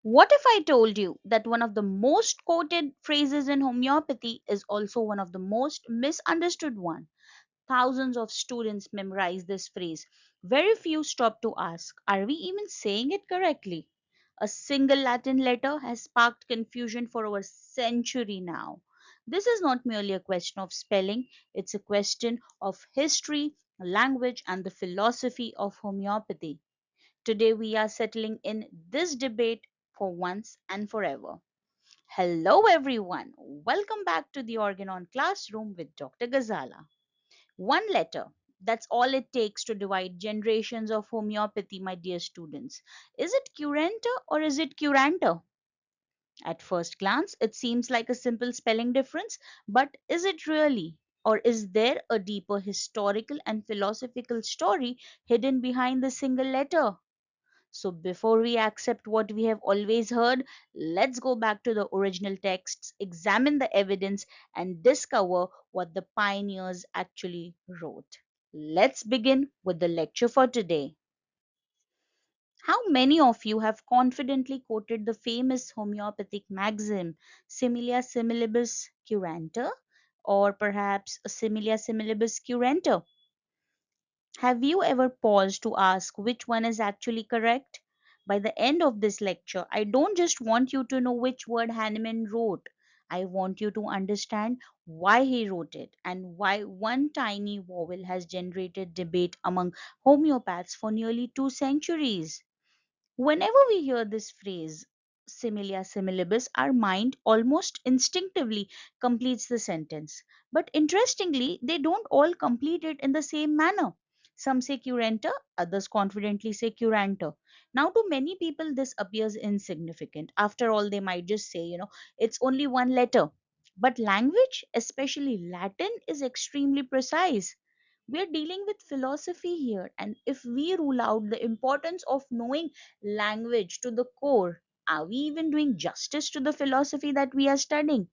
What if I told you that one of the most quoted phrases in homeopathy is also one of the most misunderstood one? Thousands of students memorize this phrase. Very few stop to ask, are we even saying it correctly? A single Latin letter has sparked confusion for over a century now. This is not merely a question of spelling, it's a question of history, language, and the philosophy of homeopathy. Today, we are settling in this debate for once and forever. Hello, everyone. Welcome back to the Organon classroom with Dr. Gazala. One letter. That's all it takes to divide generations of homeopathy, my dear students. Is it Curentur or is it Curantur? At first glance, it seems like a simple spelling difference, but is it really? Or is there a deeper historical and philosophical story hidden behind the single letter? So, before we accept what we have always heard, let's go back to the original texts, examine the evidence, and discover what the pioneers actually wrote. Let's begin with the lecture for today. How many of you have confidently quoted the famous homeopathic maxim, similia similibus curantur, or perhaps similia similibus curantur? Have you ever paused to ask which one is actually correct? By the end of this lecture, I don't just want you to know which word Hahnemann wrote. I want you to understand why he wrote it and why one tiny vowel has generated debate among homeopaths for nearly 2 centuries. Whenever we hear this phrase, similia similibus, our mind almost instinctively completes the sentence. But interestingly, they don't all complete it in the same manner. Some say curenter, others confidently say curanter. Now, to many people, this appears insignificant. After all, they might just say, it's only one letter. But language, especially Latin, is extremely precise. We are dealing with philosophy here, and if we rule out the importance of knowing language to the core, are we even doing justice to the philosophy that we are studying?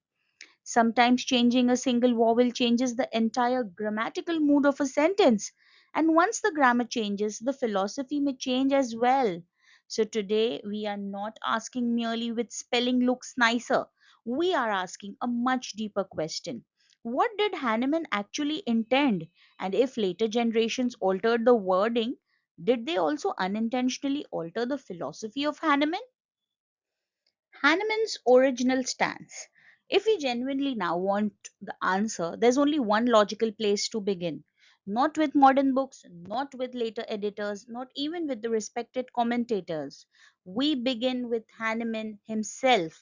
Sometimes changing a single vowel changes the entire grammatical mood of a sentence. And once the grammar changes, the philosophy may change as well. So today we are not asking merely which spelling looks nicer. We are asking a much deeper question. What did Hahnemann actually intend? And if later generations altered the wording, did they also unintentionally alter the philosophy of Hahnemann? Hahnemann's original stance. If we genuinely now want the answer, there's only one logical place to begin. Not with modern books, not with later editors, not even with the respected commentators. We begin with Hahnemann himself.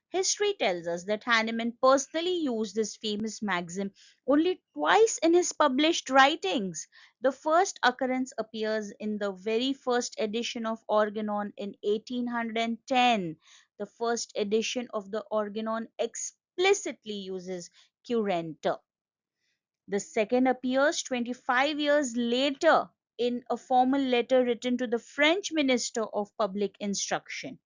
History tells us that Hahnemann personally used this famous maxim only twice in his published writings. The first occurrence appears in the very first edition of Organon in 1810. The first edition of the Organon explicitly uses Curentur. The second appears 25 years later in a formal letter written to the French Minister of Public Instruction.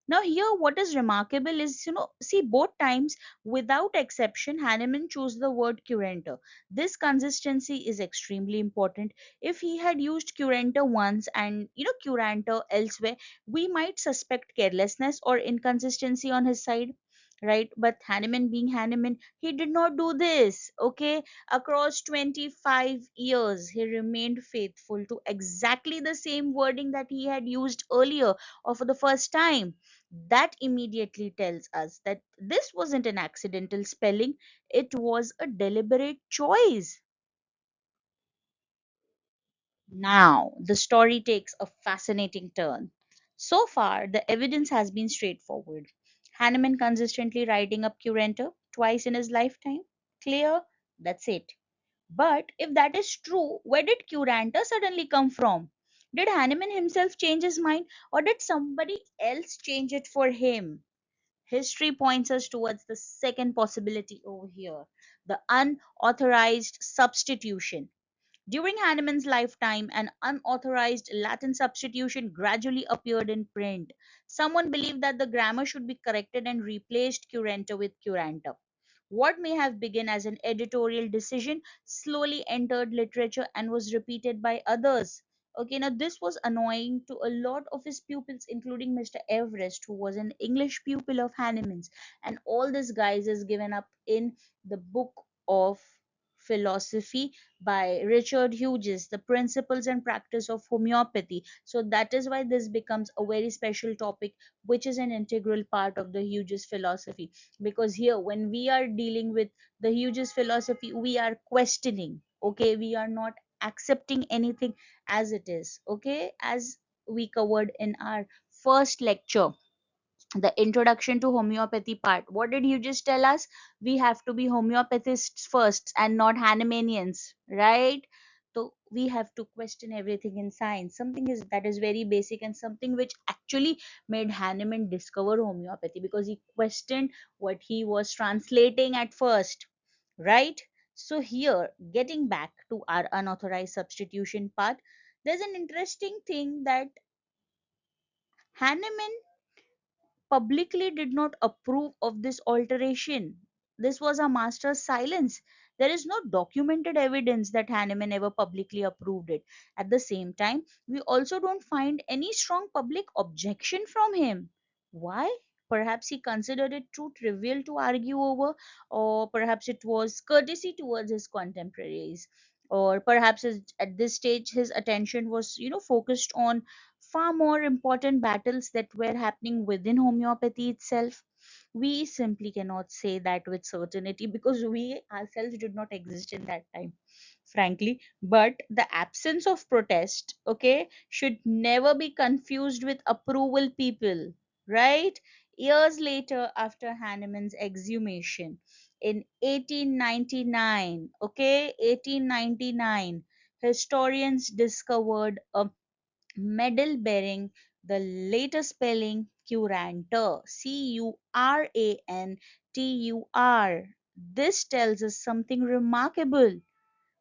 Now, here, what is remarkable is, see, both times, without exception, Hahnemann chose the word curantor. This consistency is extremely important. If he had used curantor once and, curantor elsewhere, we might suspect carelessness or inconsistency on his side. Right, but Hahnemann being Hahnemann, he did not do this. Okay, across 25 years, he remained faithful to exactly the same wording that he had used earlier or for the first time. That immediately tells us that this wasn't an accidental spelling, it was a deliberate choice. Now, the story takes a fascinating turn. So far, the evidence has been straightforward. Hahnemann consistently writing up Curenter twice in his lifetime. Clear? That's it. But if that is true, where did Curanta suddenly come from? Did Hahnemann himself change his mind, or did somebody else change it for him? History points us towards the second possibility over here, the unauthorized substitution. During Hahnemann's lifetime, an unauthorized Latin substitution gradually appeared in print. Someone believed that the grammar should be corrected and replaced currenter with curanta. What may have begun as an editorial decision slowly entered literature and was repeated by others. Okay, now this was annoying to a lot of his pupils, including Mr. Everest, who was an English pupil of Hahnemann's. And all this, guys, is given up in the book of philosophy by Richard Hughes, The Principles and Practice of Homeopathy. So that is why this becomes a very special topic, which is an integral part of the Hughes philosophy. Because here, when we are dealing with the Hughes philosophy, we are questioning. Okay, we are not accepting anything as it is. Okay, as we covered in our first lecture, the introduction to homeopathy part, what did you just tell us? We have to be homeopathists first and not Hahnemannians, right? So we have to question everything in science, something is that is very basic, and something which actually made Hahnemann discover homeopathy, because he questioned what he was translating at first, right? So here, getting back to our unauthorized substitution part, there's an interesting thing that Hahnemann publicly did not approve of this alteration. This was a master's silence. There is no documented evidence that Hahnemann ever publicly approved it. At the same time, we also don't find any strong public objection from him. Why? Perhaps he considered it too trivial to argue over, or perhaps it was courtesy towards his contemporaries, or perhaps at this stage his attention was, focused on far more important battles that were happening within homeopathy itself. We simply cannot say that with certainty, because we ourselves did not exist in that time, frankly. But the absence of protest, okay, should never be confused with approval, people, right? Years later, after Hahnemann's exhumation in 1899, okay, 1899, historians discovered a medal bearing the later spelling Curantur, Curantur. This tells us something remarkable.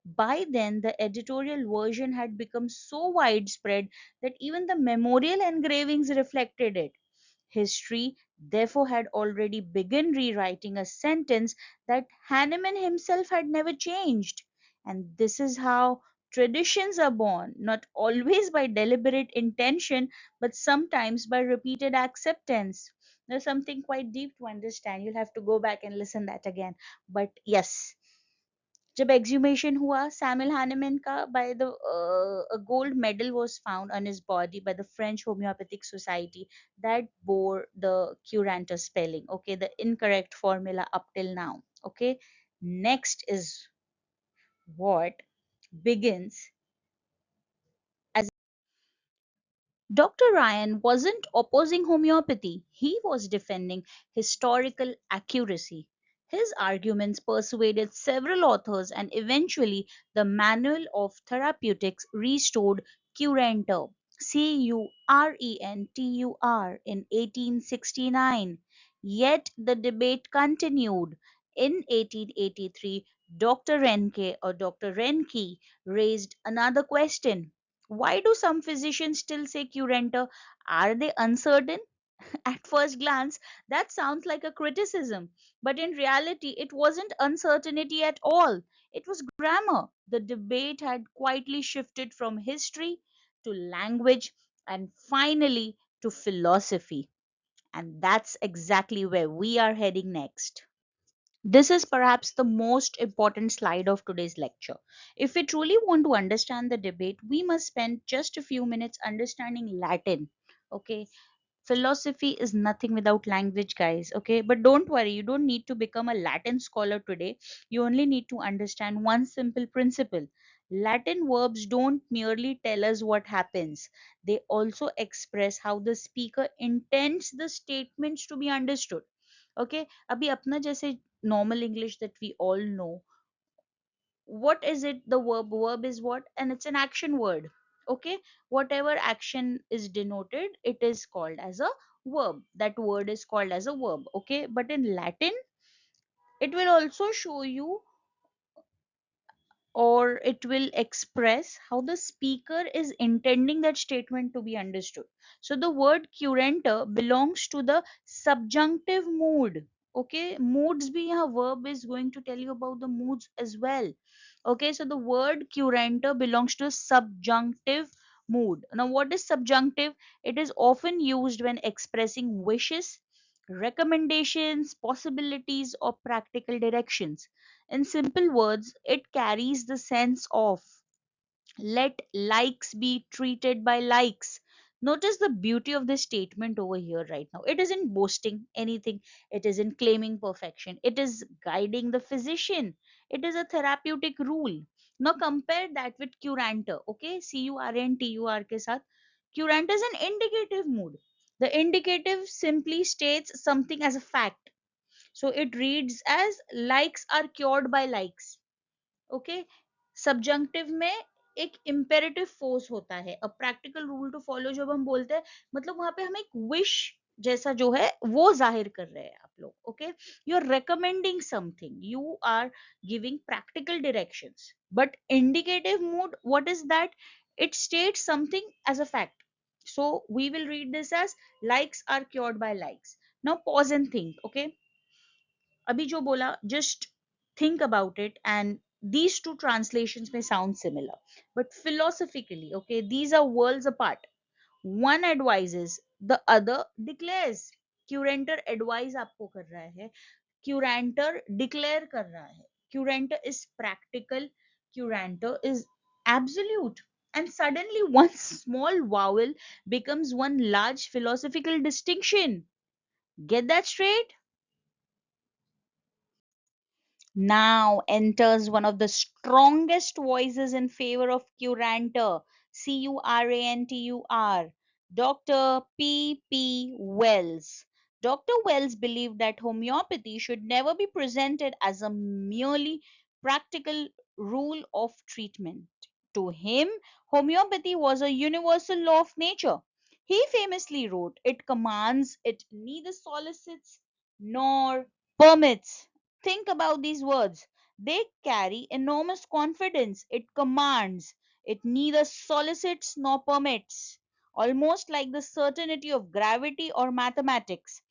By then, the editorial version had become so widespread that even the memorial engravings reflected it. History, therefore, had already begun rewriting a sentence that Hahnemann himself had never changed. And this is how traditions are born, not always by deliberate intention, but sometimes by repeated acceptance. There's something quite deep to understand. You'll have to go back and listen that again. But yes, जब exhumation हुआ Samuel Hahnemann का, by the a gold medal was found on his body by the French Homeopathic Society that bore the Curantur spelling. Okay, the incorrect formula up till now. Okay, next is what begins as Dr. Ryan wasn't opposing homeopathy, he was defending historical accuracy. His arguments persuaded several authors, and eventually the Manual of Therapeutics restored Curentur, Curentur, in 1869. Yet the debate continued. In 1883, Dr. Renke or Dr. Renke raised another question. Why do some physicians still say Curentur? Are they uncertain? At first glance, that sounds like a criticism, but in reality, it wasn't uncertainty at all. It was grammar. The debate had quietly shifted from history to language and finally to philosophy. And that's exactly where we are heading next. This is perhaps the most important slide of today's lecture. If we truly want to understand the debate, we must spend just a few minutes understanding Latin. Okay, philosophy is nothing without language, guys. Okay, but don't worry, you don't need to become a Latin scholar today. You only need to understand one simple principle. Latin verbs don't merely tell us what happens, they also express how the speaker intends the statements to be understood. Okay, अभी अपना जैसे normal English that we all know, what is it? The verb is what? And it's an action word. Okay, whatever action is denoted, it is called as a verb. That word is called as a verb. Okay, but in Latin, it will also show you, or it will express how the speaker is intending that statement to be understood. So the word currenter belongs to the subjunctive mood. Okay, moods being a verb is going to tell you about the moods as well. Okay, so the word currenter belongs to subjunctive mood. Now, what is subjunctive? It is often used when expressing wishes, recommendations, possibilities, or practical directions. In simple words, it carries the sense of let likes be treated by likes. Notice the beauty of this statement over here right now. It isn't boasting anything, it isn't claiming perfection, it is guiding the physician. It is a therapeutic rule. Now compare that with curanter, okay? Curuntur के साथ. Curanter is an indicative mood. The indicative simply states something as a fact. So it reads as likes are cured by likes. Okay. Subjunctive में एक imperative force होता है, a practical rule to follow जब हम बोलते हैं, मतलब वहां पे हम एक विश जैसा जो है वो जाहिर कर रहे हैं आप लोग. Okay, you are recommending something, you are giving practical directions. But indicative mood, what is that? It states something as a fact. So we will read this as likes are cured by likes. Now pause and think. Okay, अभी जो बोला, just think about it, and these two translations may sound similar, but philosophically, okay, these are worlds apart. One advises, the other declares. Curantor advise आपको कर रहा है, Curantor declare कर रहा है. Curantor is practical, Curantor is absolute. And suddenly one small vowel becomes one large philosophical distinction. Get that straight? Now enters one of the strongest voices in favor of Curantur, Curantur, Dr. P. Wells. Dr. Wells believed that homeopathy should never be presented as a merely practical rule of treatment. To him, homeopathy was a universal law of nature. He famously wrote, "It commands, it neither solicits nor permits." Think about these words. They carry enormous confidence. It commands. It neither solicits nor permits. Almost like the certainty of gravity or mathematics.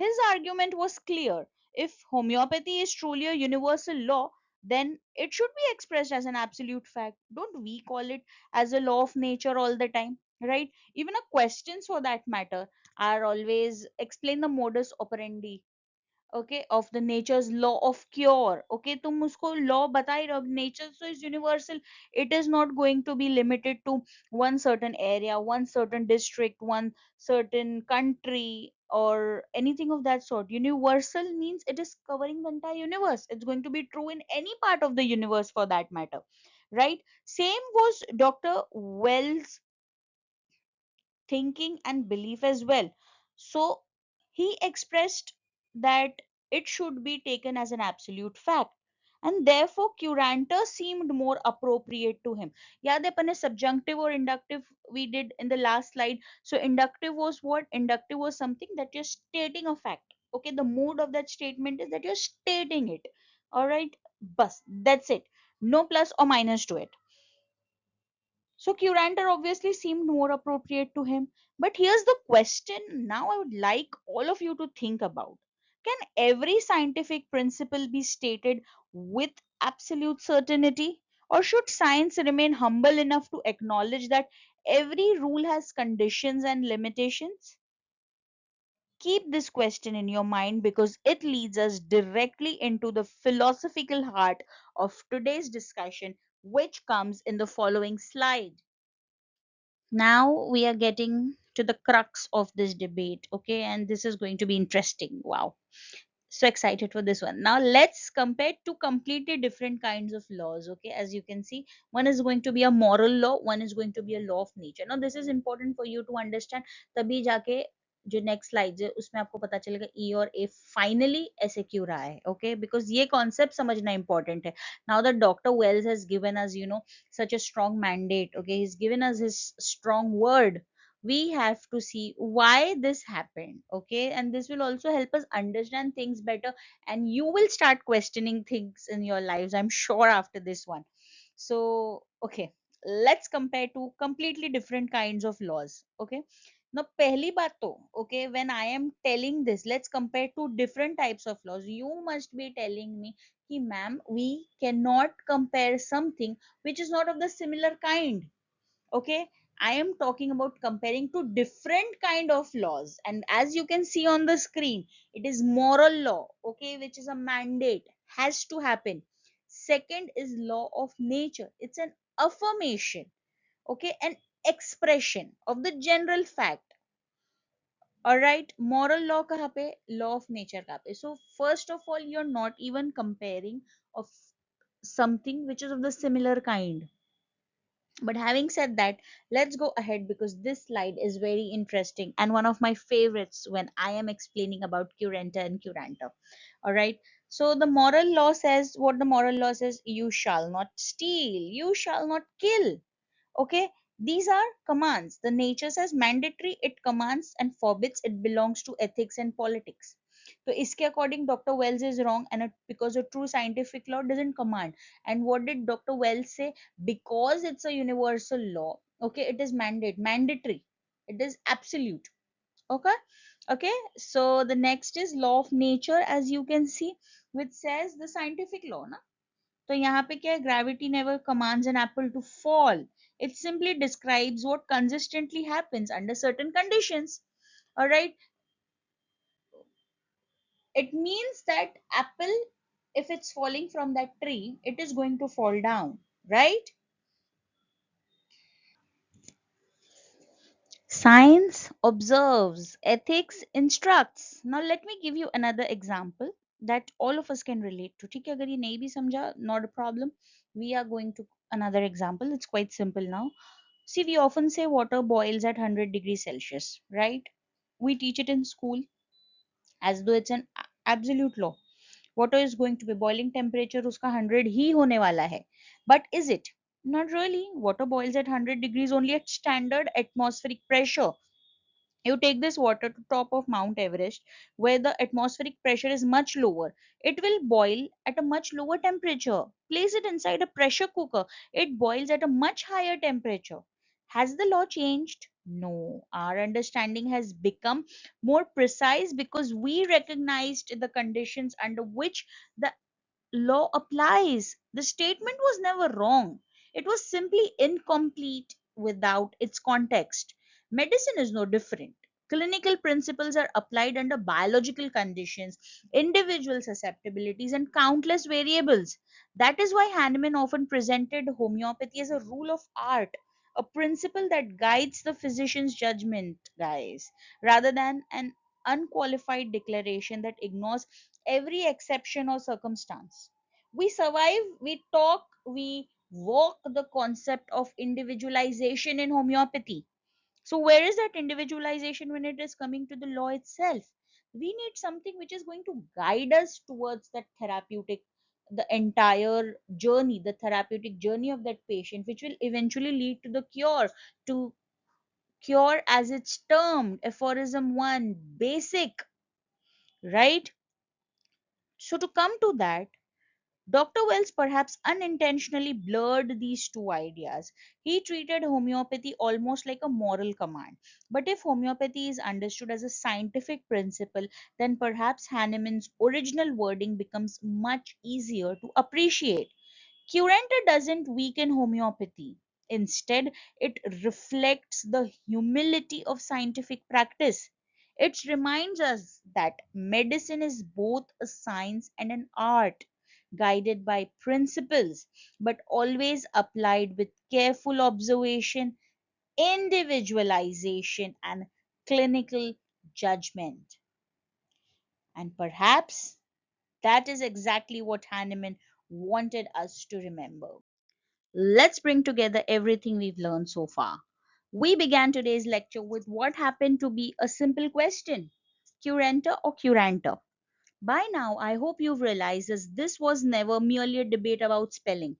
His argument was clear. If homeopathy is truly a universal law, then it should be expressed as an absolute fact. Don't we call it as a law of nature all the time? Right? Even our questions for that matter are always explain the modus operandi, okay, of the nature's law of cure. Okay, तुम उसको law बता ही रहे हो. Nature so is universal. It is not going to be limited to one certain area, one certain district, one certain country, or anything of that sort. Universal means it is covering the entire universe. It's going to be true in any part of the universe for that matter, right? Same was Dr. Wells' thinking and belief as well. So he expressed that it should be taken as an absolute fact, and therefore curanter seemed more appropriate to him. Yeah, the upon subjunctive or inductive we did in the last slide. So inductive was what? Inductive was something that you're stating a fact. Okay, the mood of that statement is that you're stating it. All right, bus. That's it. No plus or minus to it. So Curanter obviously seemed more appropriate to him. But here's the question now I would like all of you to think about. Can every scientific principle be stated with absolute certainty? Or should science remain humble enough to acknowledge that every rule has conditions and limitations? Keep this question in your mind because it leads us directly into the philosophical heart of today's discussion, which comes in the following slide. Now we are getting to the crux of this debate, okay, and this is going to be interesting. Wow, so excited for this one. Now let's compare two completely different kinds of laws. Okay, as you can see, one is going to be a moral law, one is going to be a law of nature. Now this is important for you to understand, तभी जाके जो next slide है उसमें आपको पता चलेगा ई और ए finally ऐसे क्यों रहा है. ओके, बिकॉज ये कॉन्सेप्ट समझना इंपॉर्टेंट है. Now that doctor Wells has given us such a strong mandate, okay, he's given us his strong word, we have to see why this happened. Okay, and this will also help us understand things better, and you will start questioning things in your lives, I'm sure, after this one. So okay, let's compare two completely different kinds of laws. Okay, now pehli baat to, okay, when I am telling this, let's compare two different types of laws, you must be telling me ki ma'am, we cannot compare something which is not of the similar kind. Okay, I am talking about comparing to different kind of laws. And as you can see on the screen, it is moral law, okay, which is a mandate, has to happen. Second is law of nature. It's an affirmation, okay, an expression of the general fact. All right, moral law kahan pe, law of nature kahan pe. So first of all, you're not even comparing of something which is of the similar kind. But having said that, let's go ahead because this slide is very interesting and one of my favorites when I am explaining about currenter and curanter. All right. So the moral law says, what the moral law says: you shall not steal, you shall not kill. Okay, these are commands. The nature says mandatory, it commands, and forbids, it belongs to ethics and politics. So iske according Dr. Wells is wrong, and because a true scientific law doesn't command. And what did Dr. Wells say? Because it's a universal law, okay, it is mandatory, it is absolute. Okay. Okay, so the next is law of nature, as you can see, which says the scientific law na. तो यहाँ पे क्या है, gravity never commands an apple to fall. It simply describes what consistently happens under certain conditions. All right, it means that apple, if it's falling from that tree, it is going to fall down, right? Science observes, ethics instructs. Now let me give you another example that all of us can relate to. ठीक है, अगर ये नहीं भी समझा, not a problem. We are going to another example. It's quite simple now. See, we often say water boils at 100 degrees Celsius, right? We teach it in school as though it's an absolute law. Water is going to be boiling temperature उसका 100 ही होने वाला है. But is it? Not really. Water boils at 100 degrees only at standard atmospheric pressure. You take this water to top of Mount Everest, where the atmospheric pressure is much lower. It will boil at a much lower temperature. Place it inside a pressure cooker. It boils at a much higher temperature. Has the law changed? No. Our understanding has become more precise because we recognized the conditions under which the law applies. The statement was never wrong, it was simply incomplete without its context. Medicine is no different. Clinical principles are applied under biological conditions, individual susceptibilities, and countless variables. That is why Hahnemann often presented homeopathy as a rule of art, a principle that guides the physician's judgment, guys, rather than an unqualified declaration that ignores every exception or circumstance. We survive, we talk, we walk the concept of individualization in homeopathy. So, where is that individualization when it is coming to the law itself? We need something which is going to guide us towards that therapeutic, the entire journey, the therapeutic journey of that patient, which will eventually lead to the cure, to cure as it's termed, aphorism 1, basic, right? So, to come to that, Dr. Wells perhaps unintentionally blurred these two ideas. He treated homeopathy almost like a moral command. But if homeopathy is understood as a scientific principle, then perhaps Hahnemann's original wording becomes much easier to appreciate. Curantur doesn't weaken homeopathy. Instead, it reflects the humility of scientific practice. It reminds us that medicine is both a science and an art, guided by principles, but always applied with careful observation, individualization, and clinical judgment. And perhaps that is exactly what Hahnemann wanted us to remember. Let's bring together everything we've learned so far. We began today's lecture with what happened to be a simple question: Curantur or Curantur? By now, I hope you've realized this was never merely a debate about spelling.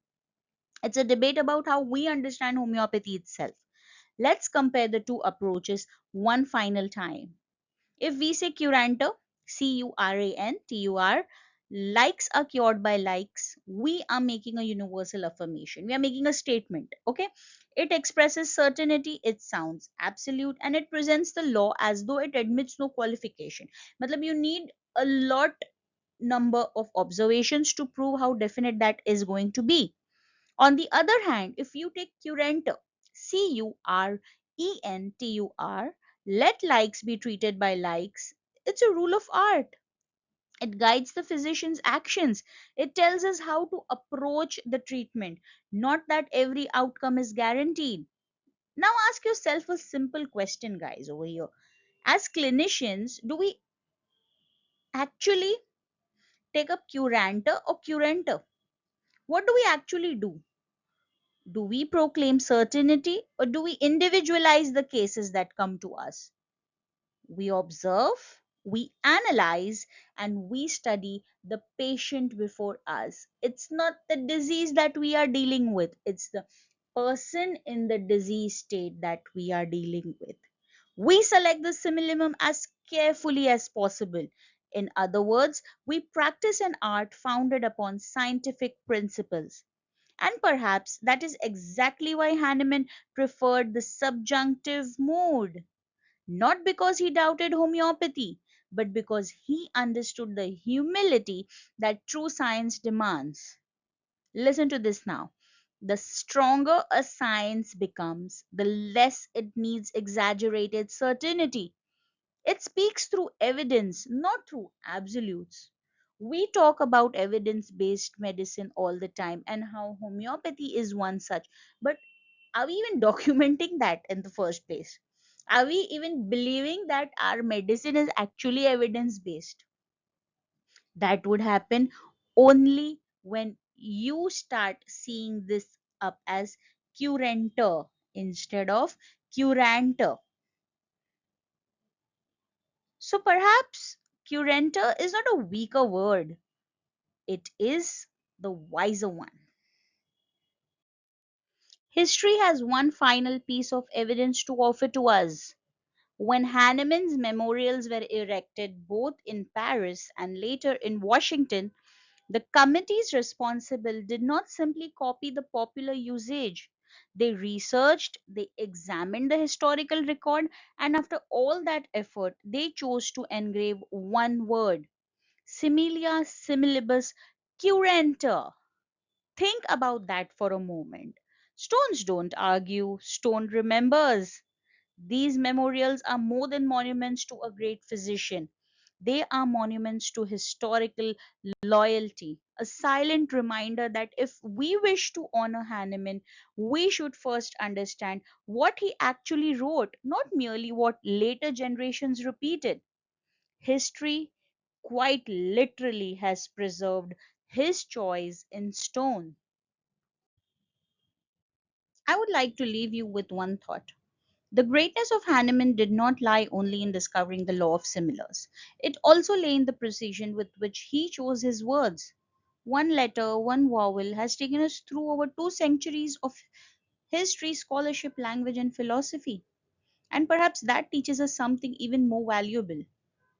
It's a debate about how we understand homeopathy itself. Let's compare the two approaches one final time. If we say curantur, Curantur, likes are cured by likes, we are making a universal affirmation. We are making a statement. Okay. It expresses certainty, it sounds absolute, and it presents the law as though it admits no qualification. Matlab, you need a lot number of observations to prove how definite that is going to be. On the other hand, if you take curantur, Curentur. Let likes be treated by likes. It's a rule of art. It guides the physician's actions. It tells us how to approach the treatment, not that every outcome is guaranteed. Now ask yourself a simple question, guys, over here. As clinicians, do we actually take up curanter or curanter? What do we actually do? Do we proclaim certainty or do we individualize the cases that come to us? We observe, we analyze, and we study the patient before us. It's not the disease that we are dealing with, it's the person in the disease state that we are dealing with. We select the simillimum as carefully as possible. In other words, we practice an art founded upon scientific principles. And perhaps that is exactly why Hahnemann preferred the subjunctive mode, not because he doubted homeopathy, but because he understood the humility that true science demands. Listen to this now. The stronger a science becomes, the less it needs exaggerated certainty. It speaks through evidence, not through absolutes. We talk about evidence based medicine all the time and how homeopathy is one such. But are we even documenting that in the first place? Are we even believing that our medicine is actually evidence based? That would happen only when you start seeing this up as curantor instead of curanter. So perhaps curantor is not a weaker word, it is the wiser one. History has one final piece of evidence to offer to us. When Hahnemann's memorials were erected both in Paris and later in Washington, the committees responsible did not simply copy the popular usage. They researched, they examined the historical record, and after all that effort, they chose to engrave one word: Similia similibus curenter. Think about that for a moment. Stones don't argue, stone remembers. These memorials are more than monuments to a great physician. They are monuments to historical loyalty, a silent reminder that if we wish to honor Hahnemann, we should first understand what he actually wrote, not merely what later generations repeated. History quite literally has preserved his choice in stone. I would like to leave you with one thought. The greatness of Hahnemann did not lie only in discovering the law of similars. It also lay in the precision with which he chose his words. One letter, one vowel has taken us through over 2 centuries of history, scholarship, language, and philosophy. And perhaps that teaches us something even more valuable.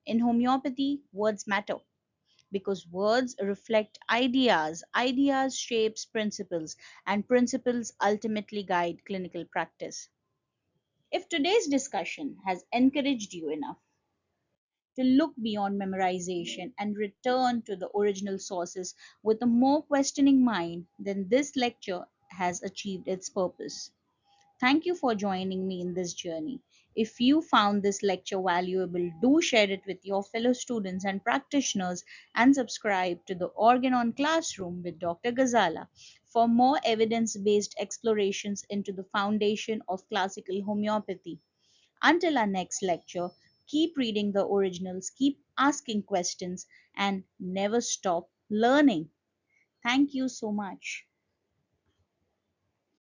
In homeopathy, words matter because words reflect ideas, ideas shapes principles, and principles ultimately guide clinical practice. If today's discussion has encouraged you enough to look beyond memorization and return to the original sources with a more questioning mind, then this lecture has achieved its purpose. Thank you for joining me in this journey. If you found this lecture valuable, do share it with your fellow students and practitioners and subscribe to the Organon Classroom with Dr. Ghazala for more evidence based explorations into the foundation of classical homeopathy. Until our next lecture, keep reading the originals, keep asking questions, and never stop learning. Thank you so much.